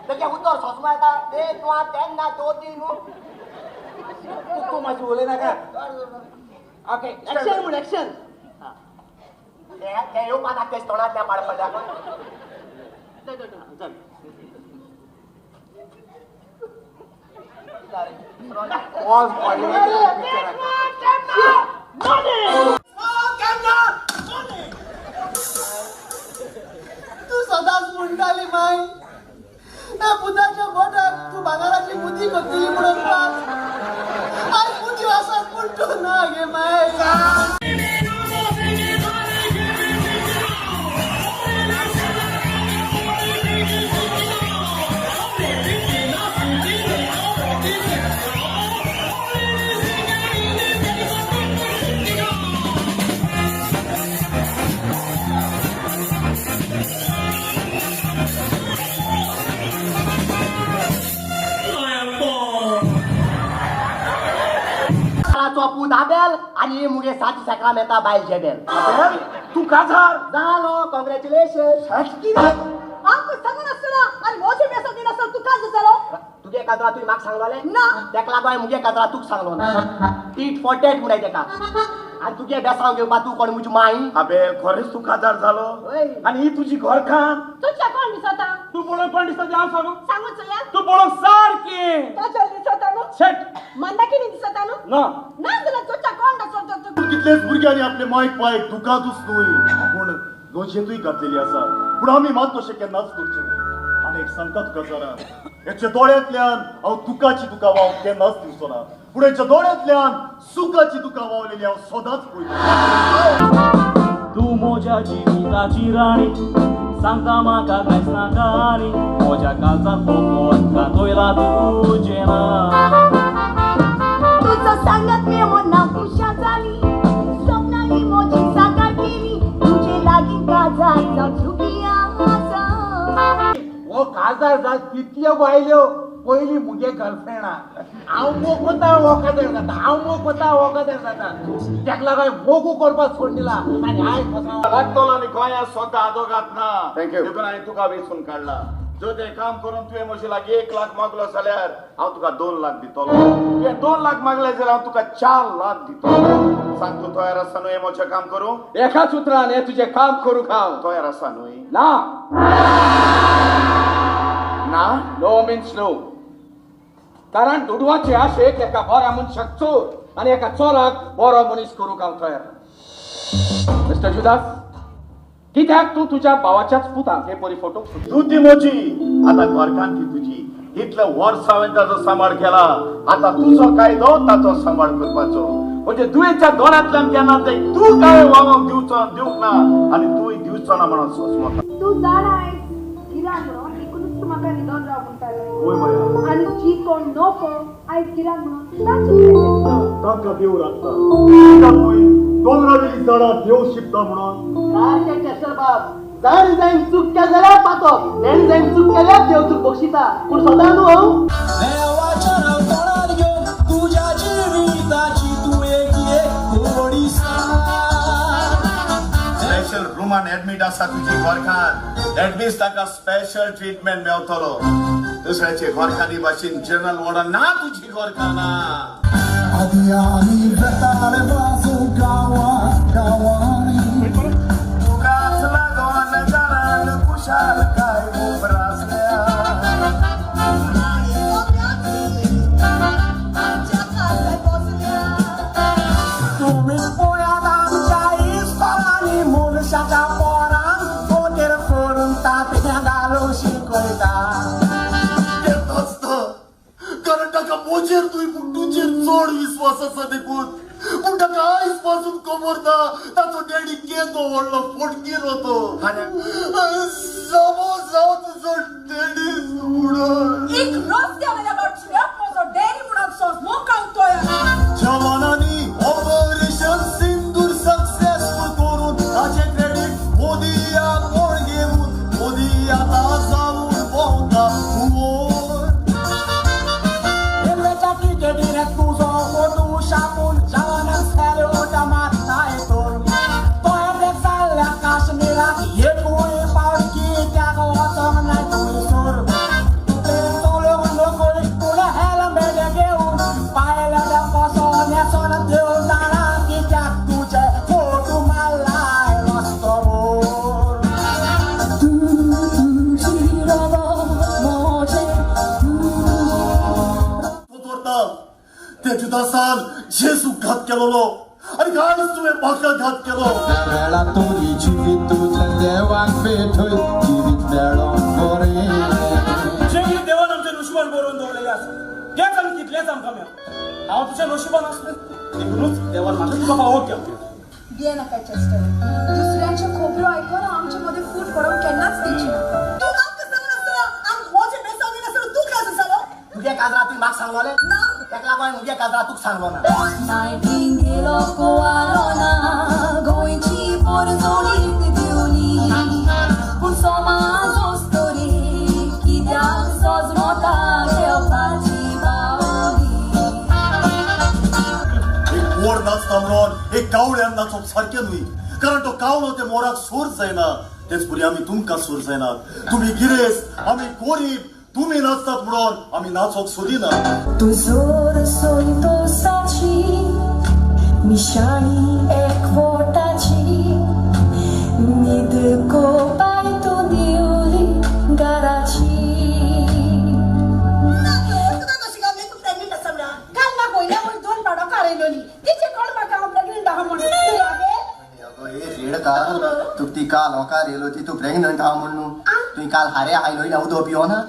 त्याच्या उतर ससमा येता ते तुला त्यांना तो तीन तू माझी बोले ना का ओके ऍक्शन म्हणून ऍक्शन ते येऊ पाहता तेच तोंडात त्या पाड पडल्या चल पॉज तू सदाच मुंडाली माय त्या पुताच्या बोटात तू बागाराची बुद्धी करतली म्हणून आज बुद्धी असं पुंटू ना गे माय चोपू दाबेल आणि मुगे साची सकाळ मेता बायल जेबेल तू का झालो कॉंग्रॅच्युलेशन आमको सांगून असला आणि मोठे मेसो दिन असल तू का झालो तुगे काजरा तुझी माग सांगलोले ना तेका लागोय मुगे काजरा तूक सांगलो ना टीट फॉर टेट म्हणाय तेका आणि तुगे बेसाव घेवपा तू कोण मुजी माई अबे खरेच तू खासदार झालो आणि ही तुझी घर खान तुझ्या कोण दिसता तू बोलून पण दिसत जाऊ सांगू सांगूच या तू बोलून सारखी तुझ्या दिसता नो शेट मंदाकिनी दिसता नो ना ना तुला तुझ्या कोण दिसता तू कितलेच भुरग्यांनी आपले मायक पाय दुखातूच न्हय पूण दोनशेतूय घातलेली आसा पूण आमी मात तशें केन्नाच करचे न्हय आनी एक सांगता तुका जरा हेच्या दोळ्यांतल्यान हांव दुखाची तुका वाव केन्नाच दिवचो ना पूण हेच्या दोळ्यांतल्यान सुखाची तुका वावलेली हांव सदांच पळयता तू मोज्या जिविताची राणी सांगता म्हाका कांयच नाका आनी मोज्या काळजात पोकोन कातोयला तुजें नांव तुझं सांगत मी मना खुशा झाली स्वप्नांनी मोजी साकार केली तुझे लागीं काजार जाऊ चुकी आसा ओ खासदार जात कितल्यो बायल्यो पयली मुगे गर्लफ्रेंडा हांव मोग कोता वखदार जाता हांव मोग कोता वखदार जाता तेका लागून मोगू करपाक सोड दिला आनी आयज पासून लागतलो आनी गोंयांत स्वता आदोगात ना Thank you. देखून हांवें तुका वेचून काडला जो ते काम करून तुवें म्हजे लागीं 1 लाख मागलो जाल्यार हांव तुका 2 लाख दितलो तुवें 2 लाख मागले जाल्यार हांव तुका 4 लाख दितलो सांग तूं तयार आसा न्हय म्हजें काम करूं एकाच उतरान हे तुजें काम करूंक हांव तयार आसा न्हय ना ना नो मिन्स नो कारण दुडवाचे आशेक एका बऱ्या मनशाक चोर आनी एका चोराक बरो मनीस करूंक हांव तयार मिस्टर जुदास कित्याक तूं तुज्या भावाच्याच पुताक हे परी फोटो तू ती मोची आता घरकान ती तुजी इतले वर्स हांवें ताचो सांबाळ केला आता तुजो कायदो ताचो सांबाळ करपाचो म्हणजे तुवेच्या दोनांतल्यान केन्ना ते तूं काय वावक दिवंक ना आनी तूंय दिवचो ना म्हणून सोसमता तू जाण आहेस गिराक म्हणून एकूणच म्हाका निदोन राव म्हणटाले ओय बाया आणि जी कोण नको आयज गिराक म्हणून ताची ताका देव राखता कित्याक न्हय दोंगरावेली झाडां देव शिकता म्हणून सारखे चेस्टर बाब जर जाईन चूक केल्या जाल्यार पातोक नेण जाईन चूक केल्यार देव तूक बक्षिता पूण सदां न्हू हांव देवाच्या अवतारार घेवन तुझ्या जिविताची तू एक थोडी स्पेशल रूमान ऍडमिट आसा तुजी घरकान दॅट मीन्स ताका स्पेशल ट्रीटमेंट मेवतलो दुसऱ्याचे घरकानी भाशेन जनरल वॉर्डन ना तुजी घरकाना तुकाच लागोन जाणान कुशाल काय उबरासल्या तुम्ही पोयात आमच्या इस्कॉलांनी मुलशाच्या पोरांक पोटेर करून तापण्या घालून शिकयता येतोच तो कारण ताका मोजेर तुजेर चड विश्वास आसा देखून पूण ताका आयज पासून खबर ना ताचो डॅडी केदो व्हडलो फोटगीर होतो समज जाव तुजो डॅडी सोडून एक रस्त्यावयल्या लक्ष्म्याक म्हजो डॅडी म्हणून सोस मोकावतोय जवानांनी ऑपरेशन सिंदूर सक्सेसफुल करून ताचे क्रेडिट मोदी या कोण घेऊन मोदी आता जाऊन भोंवता रेल्वेच्या तिकेटीने तुझो फोटो छापून जवानांक सॅल्यूट मारताय तोर तो जाल्ल्या काश्मीराक एकूय पावटी त्याग वचोंक नाय तुवें सोर ते जुदासान जेजूक घात केलोलो आणि गायस तुवें म्हाका घात केलो वेळा तुझी जिवीत तुझ्या देवाक भेटय जिवीत मेळोन बरें जे कितें देवान आमचें नशिबान बरोवन दवरलेलें आसा तेच आमी कितलेंच आमकां मेळ्ळा हांव तुज्या नशिबान आसलें देखूनच देवान म्हाका तुका फावो केलो बिया नका चेस्टर दुसऱ्यांचे खोबरो आयकून आमचे मध्ये फूट पडून केन्नाच दिवची ना तू आमकां सांगनासतना आम होचे बेसावनी नासतना तू काय जालो तुझ्या काजरा ती म्हाका सांगलोले ना ताका लागून म्हज्या काजरा तुका सांगलो ना नायटिंगेलो कोवालोना गोंयची पोरजोळीत दिवली पूण समाज वस्तोरी कित्याक सजमोता घेवपाची बावली एक मोर नाचता म्हणून एक कावळ्यान नाचप सारकें न्हय कारण तो कावळो ते मोराक सोर जायना तेच परी आमी तुमकां सोर जायनात तुमी गिरेस्त आमी गोरीब तुमी नाचतात म्हणून आमी नाचोंक सोदिना तुजोर संतोषाची निशाणी एकवटाची न्हीद कोपाय तूं दिवली घराची कशी गावली तू प्रेग्नेंट आसा म्हणा काल ना गोयल्या म्हण 2 पाडो काडयलोली तिचे कोण म्हाका हांव प्रेग्नेंट आहा म्हणून रेडका तू ती काल होकार येलो ती तू प्रेग्नंट आहा म्हणून तुवें काल हारे आयलो ना उदो पियो ना